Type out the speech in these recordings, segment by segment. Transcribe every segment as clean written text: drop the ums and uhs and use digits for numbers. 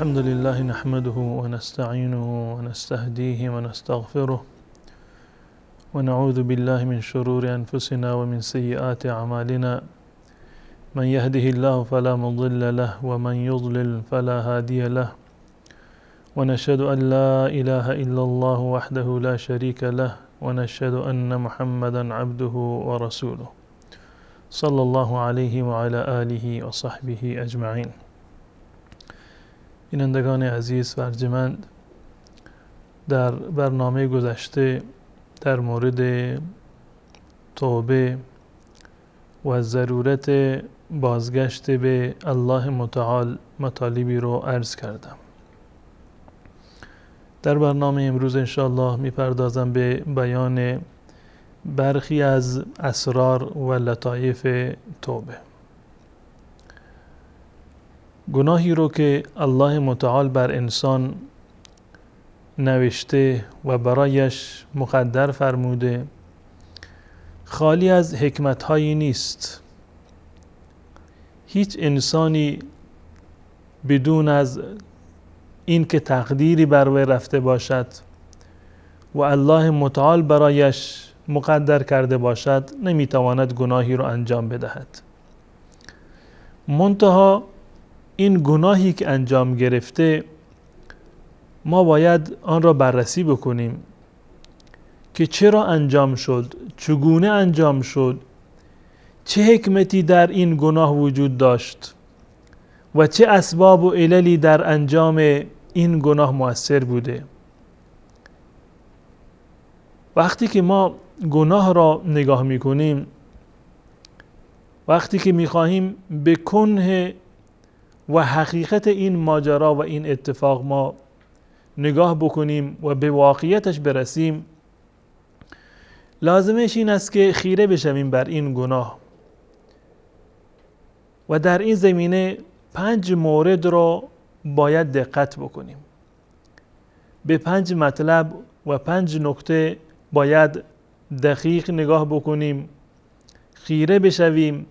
الحمد لله نحمده ونستعينه ونستهديه ونستغفره ونعوذ بالله من شرور أنفسنا ومن سيئات أعمالنا من يهده الله فلا مضل له ومن يضلل فلا هادي له ونشهد أن لا إله إلا الله وحده لا شريك له ونشهد أن محمدا عبده ورسوله صلى الله عليه وعلى آله وصحبه أجمعين. بینندگان عزیز و ارجمند، در برنامه گذشته در مورد توبه و ضرورت بازگشت به الله متعال مطالبی رو عرض کردم. در برنامه امروز انشاءالله میپردازم به بیان برخی از اسرار و لطایف توبه. گناهی رو که الله متعال بر انسان نوشته و برایش مقدر فرموده خالی از حکمت‌هایی نیست. هیچ انسانی بدون از این که تقدیری بر وی رفته باشد و الله متعال برایش مقدر کرده باشد نمیتواند گناهی رو انجام بدهد. منتها این گناهی که انجام گرفته ما باید آن را بررسی بکنیم که چرا انجام شد، چگونه انجام شد، چه حکمتی در این گناه وجود داشت و چه اسباب و عللی در انجام این گناه مؤثر بوده. وقتی که ما گناه را نگاه میکنیم، وقتی که میخواهیم به کنه و حقیقت این ماجرا و این اتفاق ما نگاه بکنیم و به واقعیتش برسیم، لازمش این است که خیره بشویم بر این گناه و در این زمینه 5 مورد را باید دقت بکنیم. به 5 مطلب و 5 نکته باید دقیق نگاه بکنیم، خیره بشویم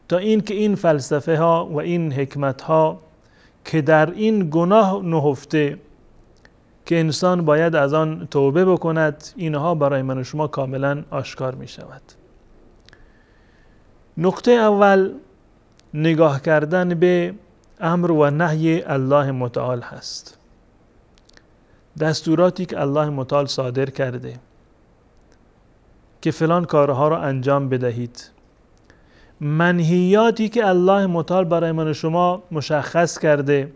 تا اینکه این فلسفه ها و این حکمت ها که در این گناه نهفته که انسان باید از آن توبه بکند، اینها برای من و شما کاملا آشکار می شود. نکته اول نگاه کردن به امر و نهی الله متعال هست. دستوراتی که الله متعال صادر کرده که فلان کارها را انجام بدهید، منهیاتی که الله متعال برای من و شما مشخص کرده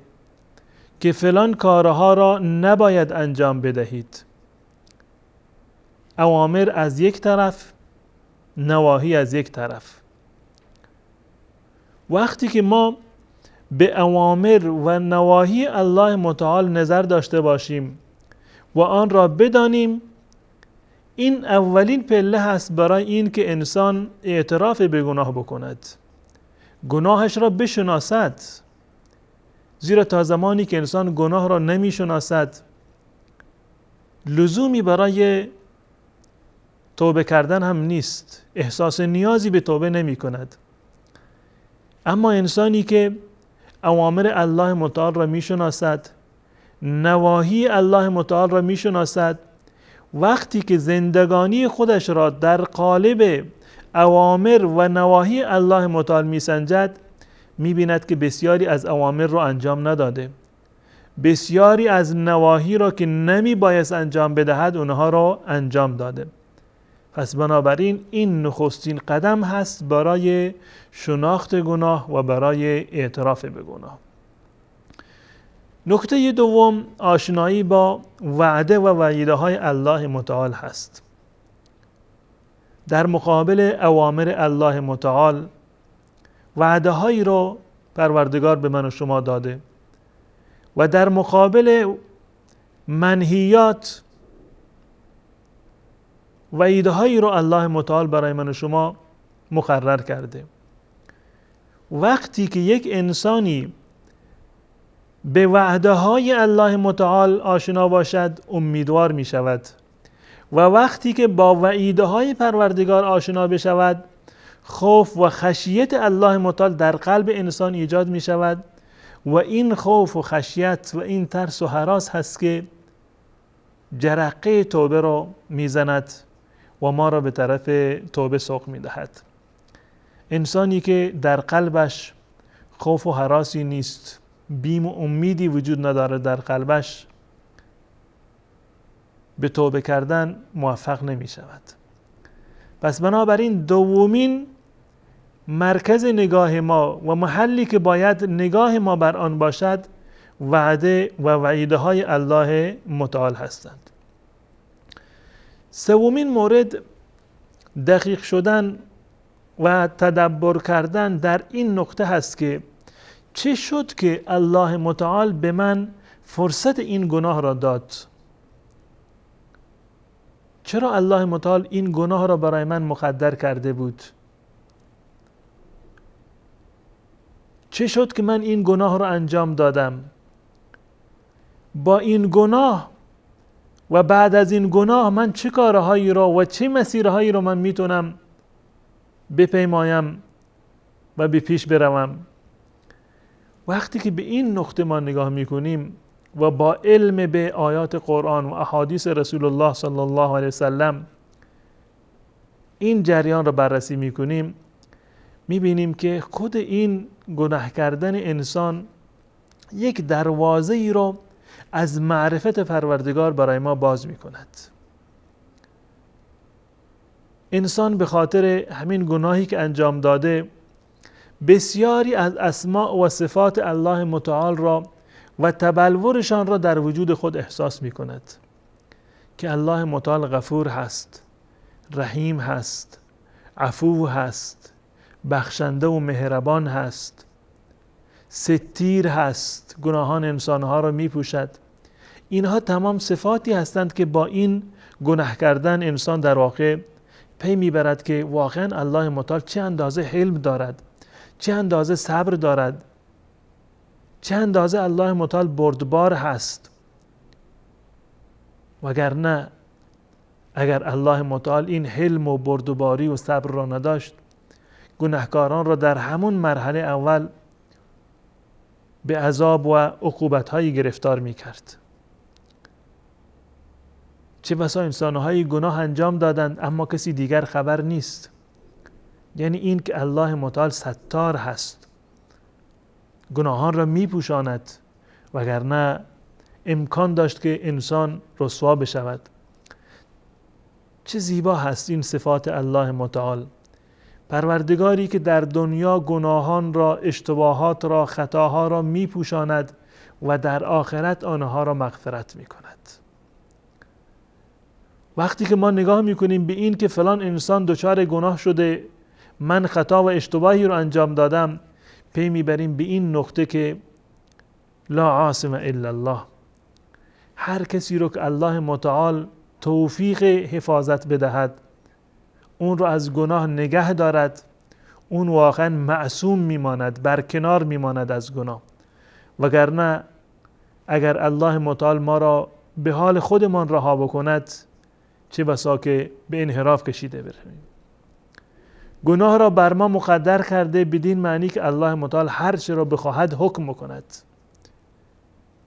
که فلان کارها را نباید انجام بدهید، اوامر از یک طرف، نواهی از یک طرف. وقتی که ما به اوامر و نواهی الله متعال نظر داشته باشیم و آن را بدانیم، این اولین پله هست برای این که انسان اعتراف به گناه بکند، گناهش را بشناسد. زیرا تا زمانی که انسان گناه را نمی شناسد، لزومی برای توبه کردن هم نیست، احساس نیازی به توبه نمی کند. اما انسانی که اوامر الله متعال را می شناسد، نواهی الله متعال را می شناسد، وقتی که زندگانی خودش را در قالب اوامر و نواهی الله متعال می سنجد، می بیند که بسیاری از اوامر را انجام نداده، بسیاری از نواهی را که نمی بایست انجام بدهد اونها را انجام داده. پس بنابراین این نخستین قدم هست برای شناخت گناه و برای اعتراف به گناه. نکته دوم آشنایی با وعده و وعیده های الله متعال هست. در مقابل اوامر الله متعال وعده هایی را پروردگار به من و شما داده و در مقابل منهیات وعیده هایی را الله متعال برای من و شما مقرر کرده. وقتی که یک انسانی به وعده های الله متعال آشنا باشد، امیدوار می شود و وقتی که با وعیده های پروردگار آشنا بشود، خوف و خشیت الله متعال در قلب انسان ایجاد می شود و این خوف و خشیت و این ترس و هراس هست که جرقه توبه را میزند و ما را به طرف توبه سوق میدهد. انسانی که در قلبش خوف و هراسی نیست، بیم و امیدی وجود نداره در قلبش، به توبه کردن موفق نمی شود. پس بنابراین دومین مرکز نگاه ما و محلی که باید نگاه ما بر آن باشد وعده و وعیده های الله متعال هستند. سومین مورد دقیق شدن و تدبر کردن در این نقطه هست که چه شد که الله متعال به من فرصت این گناه را داد؟ چرا الله متعال این گناه را برای من مقدر کرده بود؟ چه شد که من این گناه را انجام دادم؟ با این گناه و بعد از این گناه من چه کارهایی را و چه مسیرهایی را من میتونم بپیمایم و به پیش بروم؟ وقتی که به این نقطه ما نگاه میکنیم و با علم به آیات قرآن و احادیث رسول الله صلی الله علیه وسلم این جریان را بررسی میکنیم، میبینیم که خود این گناه کردن انسان یک دروازه ای را از معرفت پروردگار برای ما باز میکند. انسان به خاطر همین گناهی که انجام داده بسیاری از اسماء و صفات الله متعال را و تبلورشان را در وجود خود احساس می کند که الله متعال غفور هست، رحیم هست، عفو هست، بخشنده و مهربان هست، ستیر هست، گناهان انسانها را می پوشد. اینها تمام صفاتی هستند که با این گناه کردن انسان در واقع پی میبرد که واقعا الله متعال چه اندازه حلم دارد، چه اندازه صبر دارد، چه اندازه الله متعال بردبار هست. وگرنه اگر الله متعال این حلم و بردباری و صبر را نداشت، گناهکاران را در همون مرحله اول به عذاب و عقوبت‌هایی گرفتار می‌کرد. چه بسا انسان‌هایی گناه انجام دادند اما کسی دیگر خبر نیست. یعنی این که الله متعال ستار هست، گناهان را میپوشاند، وگرنه امکان داشت که انسان رسوا بشود. چه زیبا هست این صفات الله متعال، پروردگاری که در دنیا گناهان را، اشتباهات را، خطاها را میپوشاند و در آخرت آنها را مغفرت میکند. وقتی که ما نگاه میکنیم به این که فلان انسان دچار گناه شده، من خطا و اشتباهی رو انجام دادم، پی میبریم به این نقطه که لا عاصم الا الله، هر کسی رو که الله متعال توفیق حفاظت بدهد، اون رو از گناه نگه دارد، اون واقعا معصوم میماند، برکنار میماند از گناه. وگرنه اگر الله متعال ما را به حال خودمان رها بکند، چه بسا که به انحراف کشیده برویم. گناه را بر ما مقدر کرده بدین معنی که الله متعال هر چه را بخواهد حکم بکند،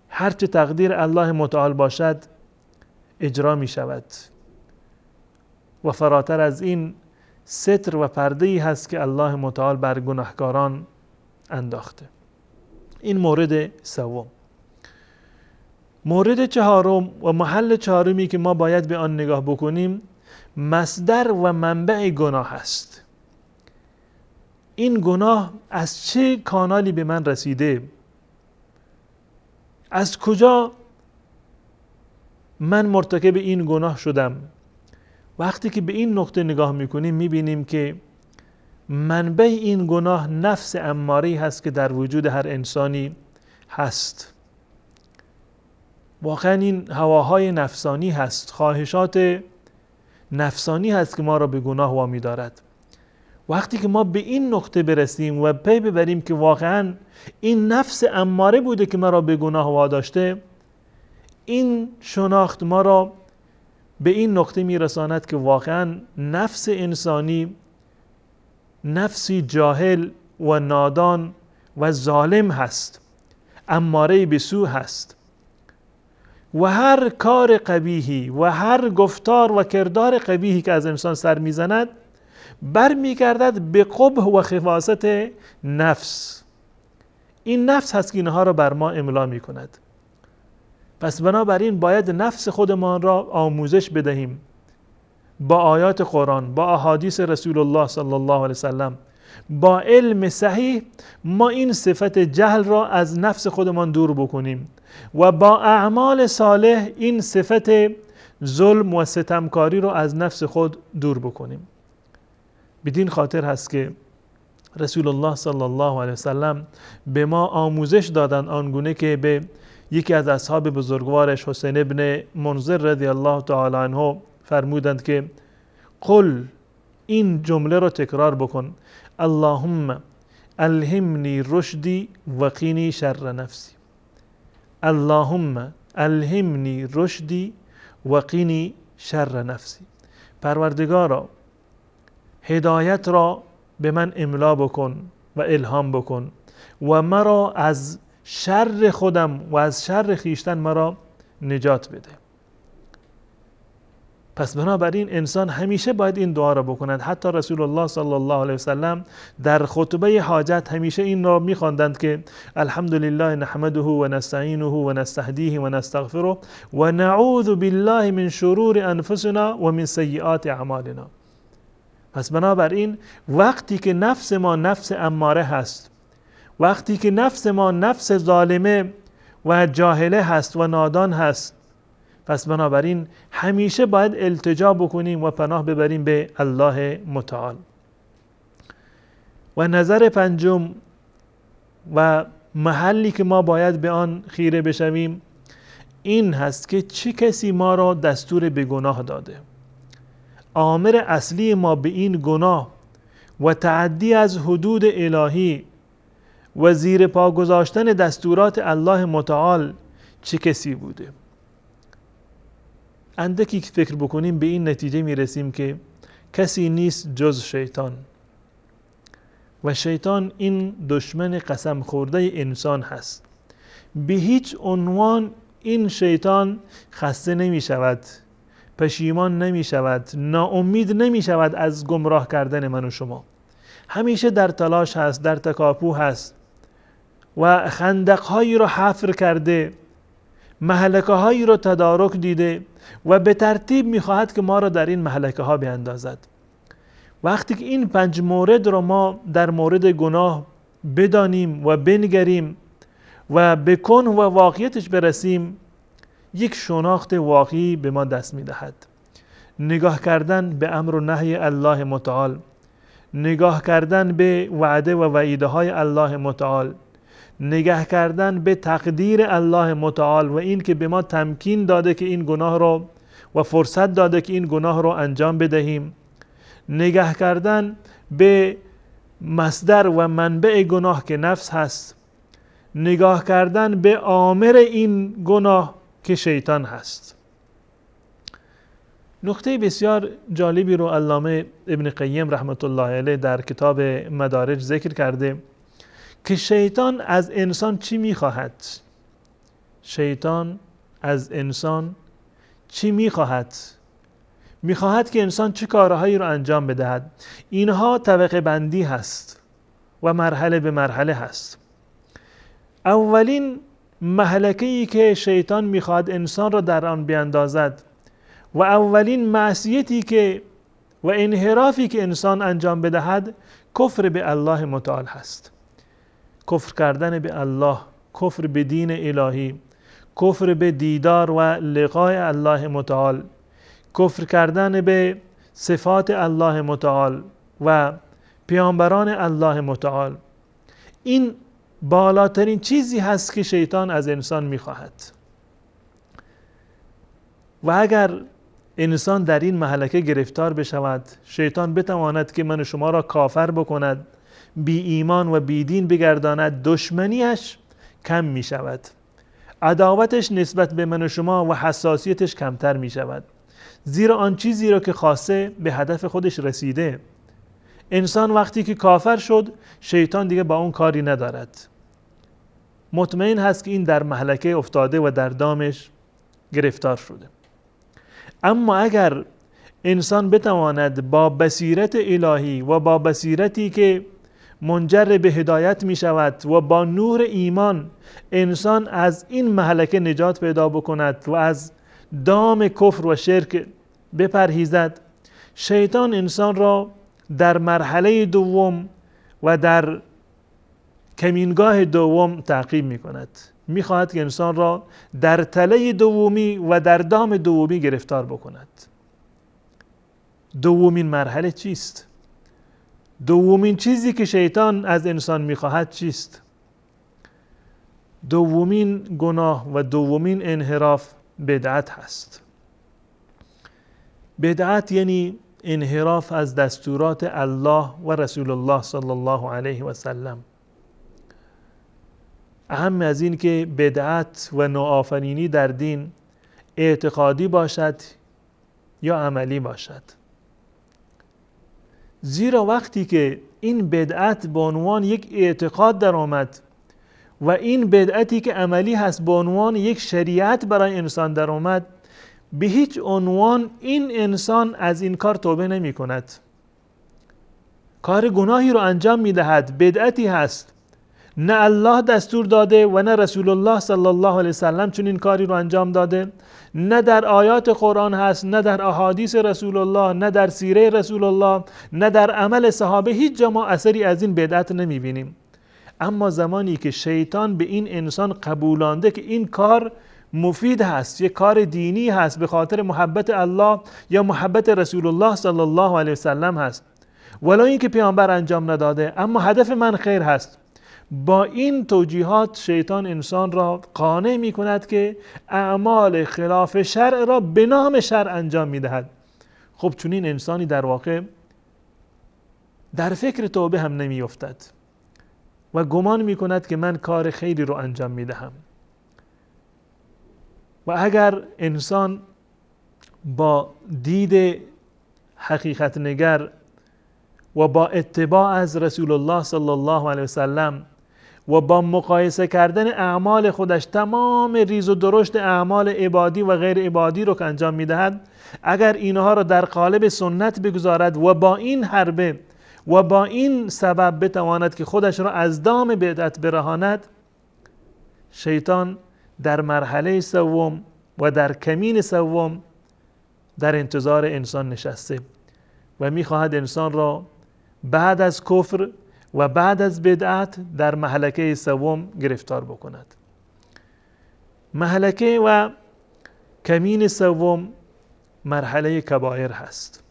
هر چه تقدیر الله متعال باشد اجرا می شود. و فراتر از این ستر و پرده‌ای هست که الله متعال بر گناهکاران انداخته. این مورد سوم. مورد چهارم و محل چهارمی که ما باید به آن نگاه بکنیم، مصدر و منبع گناه است. این گناه از چه کانالی به من رسیده؟ از کجا من مرتکب این گناه شدم؟ وقتی که به این نقطه نگاه میکنیم میبینیم که منبع این گناه نفس اماری هست که در وجود هر انسانی هست. واقعا این هواهای نفسانی هست، خواهشات نفسانی هست که ما را به گناه وامی دارد. وقتی که ما به این نقطه برسیم و پی ببریم که واقعا این نفس اماره بوده که ما را به گناه واداشته، این شناخت ما را به این نقطه میرساند که واقعا نفس انسانی نفسی جاهل و نادان و ظالم هست اماره به سو هست و هر کار قبیحی و هر گفتار و کردار قبیحی که از انسان سر میزند برمیگردد به قبح و خباثت نفس. این نفس هست که اینها را بر ما املا می کند. پس بنابراین باید نفس خودمان را آموزش بدهیم با آیات قرآن، با احادیث رسول الله صلی الله علیه وسلم، با علم صحیح ما این صفت جهل را از نفس خودمان دور بکنیم و با اعمال صالح این صفت ظلم و ستمکاری را از نفس خود دور بکنیم. بدین خاطر هست که رسول الله صلی الله علیه وسلم به ما آموزش دادند آنگونه که به یکی از اصحاب بزرگوارش حسین ابن منذر رضی الله تعالی عنه فرمودند که قل، این جمله را تکرار بکن، اللهم الهمنی رشدی و قینی شر نفسی. اللهم الهمنی رشدی و قینی شر نفسی. پروردگارا هدایت را به من املا بکن و الهام بکن و مرا از شر خودم و از شر خیشتن مرا نجات بده. پس بنابراین انسان همیشه باید این دعا را بکند. حتی رسول الله صلی الله علیه وسلم در خطبه حاجت همیشه این را می‌خواندند که الحمدلله نحمده و نستعینه و نستهدیه و نستغفره و نعوذ بالله من شرور انفسنا و من سیئات اعمالنا. پس بنابراین وقتی که نفس ما نفس اماره هست، وقتی که نفس ما نفس ظالمه و جاهله هست و نادان هست، پس بنابراین همیشه باید التجا بکنیم و پناه ببریم به الله متعال. و نظر پنجم و محلی که ما باید به آن خیره بشویم این هست که چه کسی ما را دستور به گناه داده. آمر اصلی ما به این گناه و تعدی از حدود الهی و زیر پا گذاشتن دستورات الله متعال چه کسی بوده؟ اندکی که فکر بکنیم به این نتیجه میرسیم که کسی نیست جز شیطان. و شیطان این دشمن قسم خورده انسان هست. به هیچ عنوان این شیطان خسته نمی شود، پشیمان نمی شود، ناامید نمی شود از گمراه کردن من و شما. همیشه در تلاش هست، در تکاپو هست و خندقهایی رو حفر کرده، مهلکه هایی رو تدارک دیده و به ترتیب میخواهد که ما را در این مهلکه ها بیندازد. وقتی که این 5 مورد رو ما در مورد گناه بدانیم و بنگریم و به کن و واقعیتش برسیم، یک شناخت واقعی به ما دست میدهد. نگاه کردن به امر و نهی الله متعال، نگاه کردن به وعده و وعیده های الله متعال، نگاه کردن به تقدیر الله متعال و این که به ما تمکین داده که این گناه رو و فرصت داده که این گناه رو انجام بدهیم، نگاه کردن به مصدر و منبع گناه که نفس هست، نگاه کردن به آمر این گناه که شیطان هست. نکته بسیار جالبی رو علامه ابن قیم رحمت الله علیه در کتاب مدارج ذکر کرده که شیطان از انسان چی میخواهد؟ شیطان از انسان چی میخواهد؟ میخواهد که انسان چه کارهایی رو انجام بدهد. اینها طبقه بندی هست و مرحله به مرحله هست. اولین مهلکه‌ای که شیطان میخواهد انسان را در آن بیندازد و اولین معصیتی که و انحرافی که انسان انجام بدهد کفر به الله متعال هست. کفر کردن به الله، کفر به دین الهی، کفر به دیدار و لقای الله متعال، کفر کردن به صفات الله متعال و پیامبران الله متعال. این بالاترین چیزی هست که شیطان از انسان میخواهد. و اگر انسان در این مهلکه گرفتار بشود، شیطان بتواند که من و شما را کافر بکند، بی ایمان و بی دین بگرداند، دشمنیش کم می شود، عداوتش نسبت به من و شما و حساسیتش کمتر می شود، زیرا آن چیزی را که خواسته به هدف خودش رسیده. انسان وقتی که کافر شد، شیطان دیگه با اون کاری ندارد. مطمئن هست که این در مهلکه افتاده و در دامش گرفتار شده. اما اگر انسان بتواند با بصیرت الهی و با بصیرتی که منجر به هدایت می شود و با نور ایمان انسان از این مهلکه نجات پیدا بکند و از دام کفر و شرک بپرهیزد، شیطان انسان را در مرحله دوم و در کمینگاه دوم تعقیب می کند. می خواهد که انسان را در تله دومی و در دام دومی گرفتار بکند. دومین مرحله چیست؟ دومین چیزی که شیطان از انسان می خواهد چیست؟ دومین گناه و دومین انحراف بدعت هست. بدعت یعنی انحراف از دستورات الله و رسول الله صلی الله علیه و سلم. اهم از این که بدعت و نوآفرینی در دین اعتقادی باشد یا عملی باشد. زیرا وقتی که این بدعت به عنوان یک اعتقاد در آمد و این بدعتی که عملی هست به عنوان یک شریعت برای انسان در آمد، به هیچ عنوان این انسان از این کار توبه نمی کند. کار گناهی رو انجام می دهد، بدعتی هست، نه الله دستور داده و نه رسول الله صلی الله علیه وسلم چون این کاری رو انجام داده، نه در آیات قرآن هست، نه در احادیث رسول الله، نه در سیره رسول الله، نه در عمل صحابه. هیچ جا ما اثری از این بدعت نمی بینیم. اما زمانی که شیطان به این انسان قبولانده که این کار مفید هست، یک کار دینی هست، به خاطر محبت الله یا محبت رسول الله صلی الله علیه وسلم هست، ولو این که پیامبر انجام نداده، اما هدف من خیر هست، با این توجیهات شیطان انسان را قانع می کند که اعمال خلاف شرع را به نام شرع انجام می دهد. خب چون این انسانی در واقع در فکر توبه هم نمی افتد و گمان می کند که من کار خیری رو انجام می دهم. و اگر انسان با دید حقیقت نگر و با اتباع از رسول الله صلی الله علیه وسلم و با مقایسه کردن اعمال خودش تمام ریز و درشت اعمال عبادی و غیر عبادی رو که انجام میدهد، اگر اینها را در قالب سنت بگذارد و با این حربه و با این سبب بتواند که خودش را از دام بدعت برهاند، شیطان در مرحله سوم و در کمین سوم در انتظار انسان نشسته و میخواهد انسان را بعد از کفر و بعد از بدعت در مهلکه سوم گرفتار بکند. مهلکه و کمین سوم مرحله کبائر هست.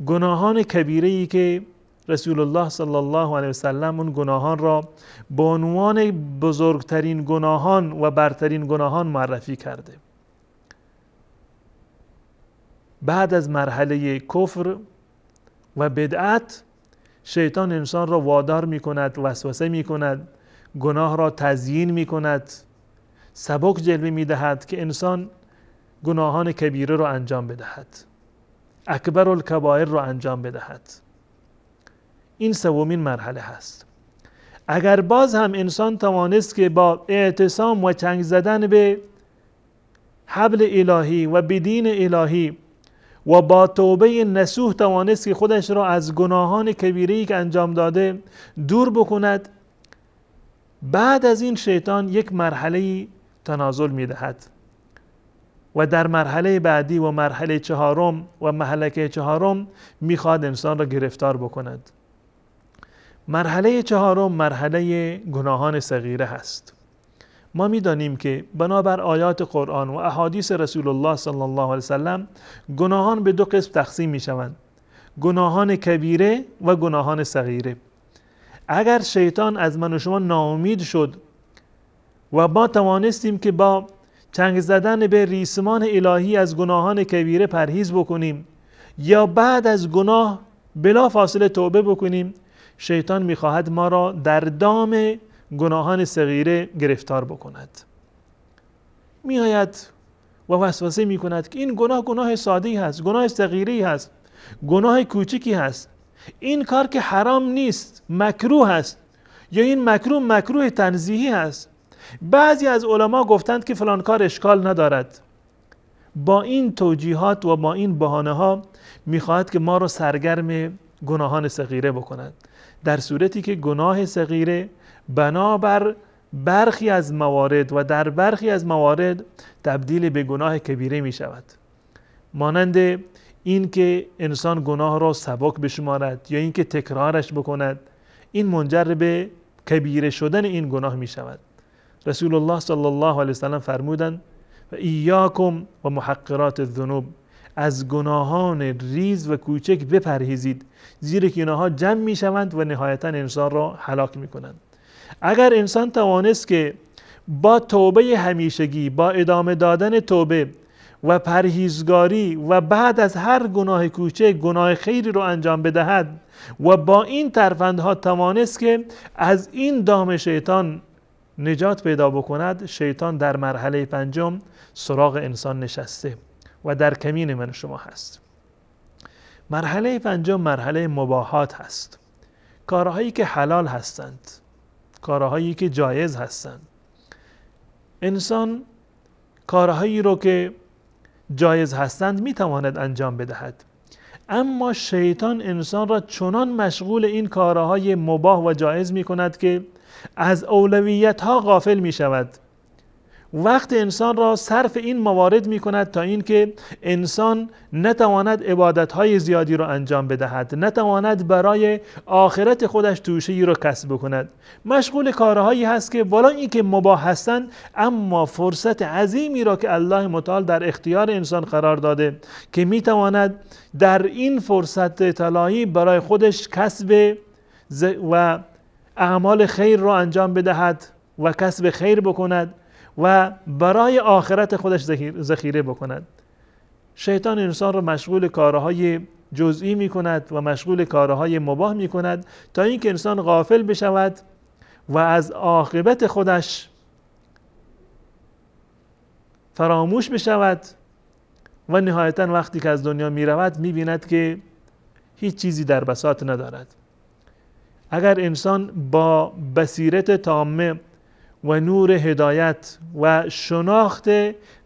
گناهان کبیره‌ای که رسول الله صلی الله علیه وسلم اون گناهان را به عنوان بزرگترین گناهان و برترین گناهان معرفی کرده. بعد از مرحله کفر و بدعت شیطان انسان را وادار می کند، وسوسه می کند، گناه را تزیین می کند، سبک جلوه می دهد که انسان گناهان کبیره را انجام بدهد، اکبر الکبائر را انجام بدهد. این سومین مرحله هست. اگر باز هم انسان توانست که با اعتصام و چنگ زدن به حبل الهی و به دین الهی و با توبه نصوح توانست که خودش را از گناهان کبیره‌ای که انجام داده دور بکند، بعد از این شیطان یک مرحله تنازل می‌دهد و در مرحله بعدی و مرحله چهارم و مهلکه چهارم می‌خواد انسان را گرفتار بکند. مرحله چهارم مرحله گناهان صغیره هست. ما می‌دانیم که بنابر آیات قرآن و احادیث رسول الله صلی الله علیه وسلم گناهان به دو قسم تقسیم می‌شوند: گناهان کبیره و گناهان صغیره. اگر شیطان از من و شما ناامید شد و ما توانستیم که با چنگ زدن به ریسمان الهی از گناهان کبیره پرهیز بکنیم یا بعد از گناه بلا فاصله توبه بکنیم، شیطان می‌خواهد ما را در دام گناهان صغیره گرفتار بکند. میآید و وسوسه میکند که این گناه ساده‌ای هست، گناه صغیره‌ای هست، گناه کوچکی هست، این کار که حرام نیست، مکروه هست، یا این مکروه تنزیهی هست، بعضی از علما گفتند که فلان کار اشکال ندارد. با این توجیهات و با این بهانه ها میخواهد که ما رو سرگرم گناهان صغیره بکند، در صورتی که گناه صغیره بنابر برخی از موارد و در برخی از موارد تبدیل به گناه کبیره می شود. مانند این که انسان گناه را سبک بشمارد یا این که تکرارش بکند، این منجر به کبیره شدن این گناه می شود. رسول الله صلی الله علیه وسلم فرمودند و ایاکم و محقرات الذنوب، از گناهان ریز و کوچک بپرهیزید، زیرا که اینها جمع می شوند و نهایتا انسان را هلاک می کنند. اگر انسان توانست که با توبه همیشگی، با ادامه دادن توبه و پرهیزگاری و بعد از هر گناه کوچک گناه خیری رو انجام بدهد و با این ترفندها توانست که از این دام شیطان نجات پیدا بکند، شیطان در مرحله پنجم سراغ انسان نشسته و در کمین من شما هست. مرحله پنجم مرحله مباحات هست، کارهایی که حلال هستند، کارهایی که جایز هستند. انسان کارهایی رو که جایز هستند میتواند انجام بدهد، اما شیطان انسان را چنان مشغول این کارهای مباح و جایز میکند که از اولویت ها غافل می شود. وقت انسان را صرف این موارد می کند تا اینکه انسان نتواند عبادت های زیادی را انجام بدهد، نتواند برای آخرت خودش توشه‌ای را کسب کند. مشغول کارهایی هست که والا این که مباح هستند، اما فرصت عظیمی را که الله متعال در اختیار انسان قرار داده که می تواند در این فرصت طلایی برای خودش کسب و اعمال خیر را انجام بدهد و کسب خیر بکند و برای آخرت خودش ذخیره بکند. شیطان انسان را مشغول کارهای جزئی می کند و مشغول کارهای مباح می کند تا اینکه انسان غافل بشود و از عاقبت خودش فراموش بشود و نهایتا وقتی که از دنیا می رود می بیند که هیچ چیزی در بساط ندارد. اگر انسان با بصیرت تامه و نور هدایت و شناخت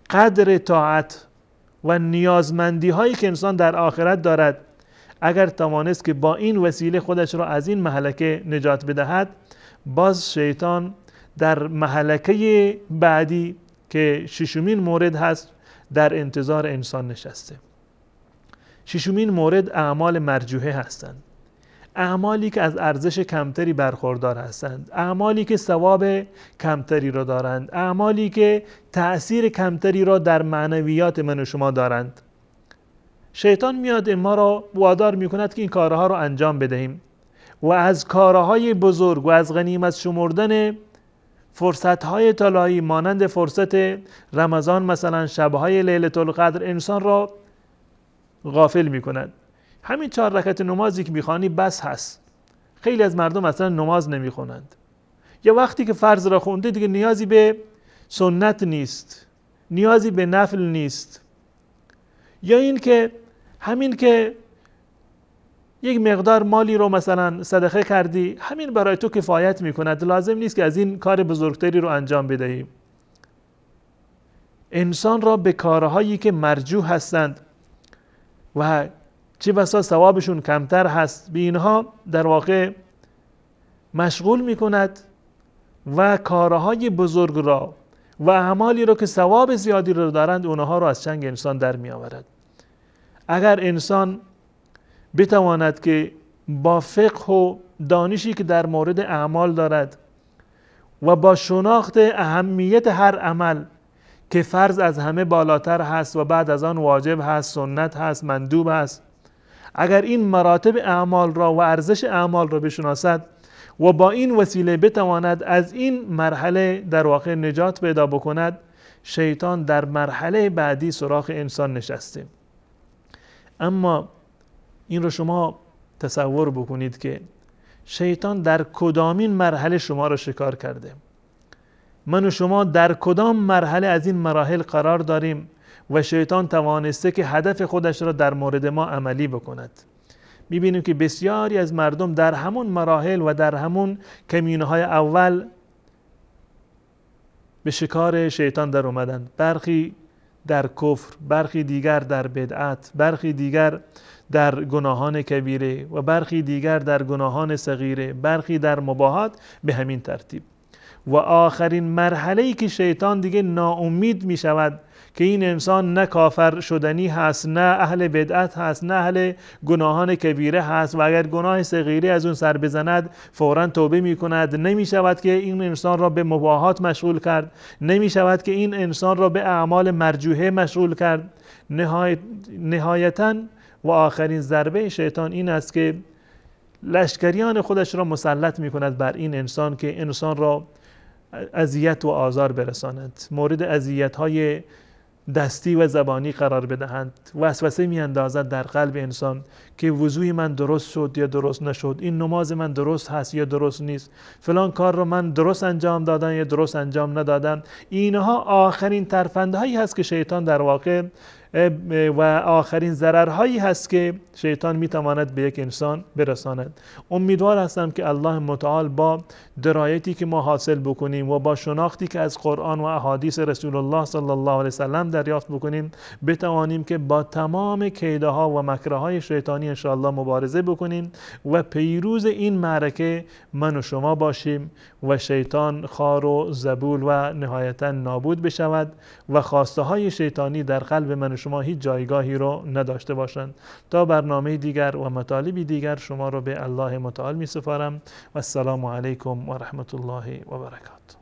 قدر طاعت و نیازمندی هایی که انسان در آخرت دارد، اگر توانست که با این وسیله خودش را از این مهلکه نجات بدهد، باز شیطان در مهلکه بعدی که ششمین مورد هست در انتظار انسان نشسته. ششمین مورد اعمال مرجوحه هستند، اعمالی که از ارزش کمتری برخوردار هستند، اعمالی که ثواب کمتری را دارند، اعمالی که تأثیر کمتری را در معنویات من و شما دارند. شیطان میاد ما را وادار میکند که این کارها را انجام بدهیم و از کارهای بزرگ و از غنیمت شمردن فرصتهای طلایی مانند فرصت رمضان، مثلا شبهای لیلة القدر، انسان را غافل میکند. همین 4 رکعت نمازی که میخوانی بس هست. خیلی از مردم اصلا نماز نمیخونند، یا وقتی که فرض را خونده دیگه نیازی به سنت نیست، نیازی به نفل نیست، یا این که همین که یک مقدار مالی رو مثلا صدقه کردی همین برای تو کفایت میکند، لازم نیست که از این کار بزرگتری رو انجام بدهی. انسان را به کارهایی که مرجوح هستند و چه بسا ثوابشون کمتر هست، به اینها در واقع مشغول میکند و کارهای بزرگ را و اعمالی را که ثواب زیادی را دارند اونها را از چنگ انسان در می آورد. اگر انسان بتواند که با فقه و دانشی که در مورد اعمال دارد و با شناخت اهمیت هر عمل که فرض از همه بالاتر هست و بعد از آن واجب هست، سنت هست، مندوب هست، اگر این مراتب اعمال را و ارزش اعمال را بشناسد و با این وسیله بتواند از این مرحله در واقع نجات پیدا بکند، شیطان در مرحله بعدی سراغ انسان نشسته. اما این رو شما تصور بکنید که شیطان در کدامین مرحله شما را شکار کرده. من و شما در کدام مرحله از این مراحل قرار داریم و شیطان توانسته که هدف خودش را در مورد ما عملی بکند. میبینیم که بسیاری از مردم در همون مراحل و در همون کمینه‌های اول به شکار شیطان در اومدند. برخی در کفر، برخی دیگر در بدعت، برخی دیگر در گناهان کبیره و برخی دیگر در گناهان صغیره، برخی در مباحات، به همین ترتیب. و آخرین مرحله‌ای که شیطان دیگه ناامید می شود که این انسان نه کافر شدنی هست، نه اهل بدعت هست، نه اهل گناهان کبیره هست و اگر گناه صغیره از اون سر بزند فوراً توبه می کند. نمی شود که این انسان را به مباحات مشغول کرد، نمی شود که این انسان را به اعمال مرجوحه مشغول کرد. نهایتاً و آخرین ضربه شیطان این است که لشکریان خودش را مسلط می کند بر این انسان که انسان را اذیت و آزار برساند، مورد اذیت‌های دستی و زبانی قرار بدهند. وسوسه می اندازد در قلب انسان که وضوی من درست شد یا درست نشد، این نماز من درست هست یا درست نیست، فلان کار رو من درست انجام دادم یا درست انجام ندادم. اینها آخرین ترفندهایی هست که شیطان در واقع و آخرین ضررهایی هست که شیطان میتواند به یک انسان برساند. امیدوار هستم که الله متعال با درایتی که ما حاصل بکنیم و با شناختی که از قرآن و احادیث رسول الله صلی الله علیه وسلم دریافت بکنیم بتوانیم که با تمام کیدها و مکرهای شیطانی انشاءالله مبارزه بکنیم و پیروز این معرکه من و شما باشیم و شیطان خار و زبول و نهایتا نابود بشود و خواسته های شیطانی در قلب من و شما هیچ جایگاهی رو نداشته باشند. تا برنامه دیگر و مطالبی دیگر شما رو به الله متعال می سپارم و السلام علیکم و رحمت الله و برکاته.